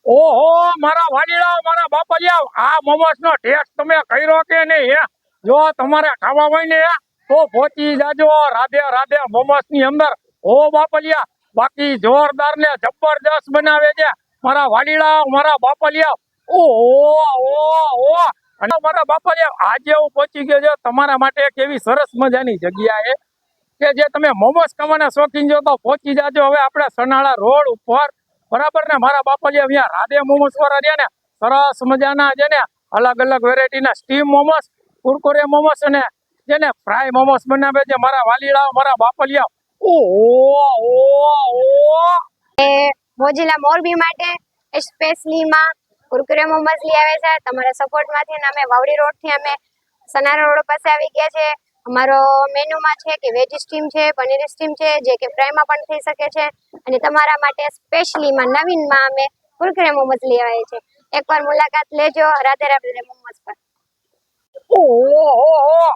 ઓહો મારા વાડીલાઓ મારા બાપલિયા આ મોમોસ નો ટેસ્ટ તમે કર્યો કે નહીં હે? જો તમારે ખાવા હોય ને તો પહોંચી જાજો રાધે રાધે મોમોસ ની અંદર. ઓ બાપલિયા બાકી જોરદાર ને જબરદસ્ત બનાવે છે મારા વાડીલાઓ મારા બાપલિયા. ઓહો અને મારા બાપલિયા આજે હું પહોંચી ગયો છું તમારા માટે એક એવી સરસ મજાની જગ્યાએ કે જે તમે મોમોસ ખાવાના શોખીન છો તો પહોંચી જાજો હવે આપણે સનાળા રોડ ઉપર. બરાબર ને મારા બાપલિયા અહીંયા રાધે મોમોસ વાળા રહ્યા ને સરસ મજાના છે ને અલગ અલગ વેરાયટીના સ્ટીમ મોમોસ, કુરકુરે મોમોસ અને જેને ફ્રાય મોમોસ બનાવે છે મારા વાલીડાઓ મારા બાપલિયા. મોજીલા મોરબી માટે સ્પેશલી માં કુરકુરે મોમોસ લઈ આવે છે તમારા સપોર્ટ માંથી. અમે વાવડી રોડ થી અમે સનારા રોડ પાસે આવી ગયા છે. અમારો મેનુમાં છે કે વેજ સ્ટીમ છે, પનીર સ્ટીમ છે, જે કે ફ્રાયમાં પણ થઈ શકે છે. અને તમારા માટે સ્પેશલી માં નવીનમાં અમે કુરકુરે મોમોસ લઈ આવ્યા છે. એકવાર મુલાકાત લેજો રાધે રાધે મોમોસ પર.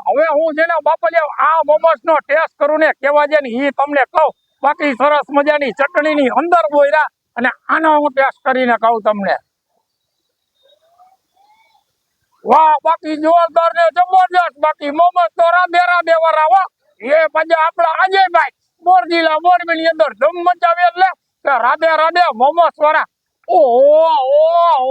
હવે હું છે ને બાપલિયા આ મોમોસ નો ટેસ્ટ કરું ને કેવા છે ને એ તમને કહું. બાકી સરસ મજાની ચટણી ની અંદર બોયરા અને આનો હું ટેસ્ટ કરીને કહું તમને. વાહ બાકી જોરદાર ને જબરદસ્ત. બાકી મોમોસ તો રાધે રાધે વાળા એ પછી આપડા અજયભાઈ મોરજીલા મોરબી ની અંદર ધૂમ મચાવે એટલે રાધે રાધે મોમોસ વાળા. ઓહો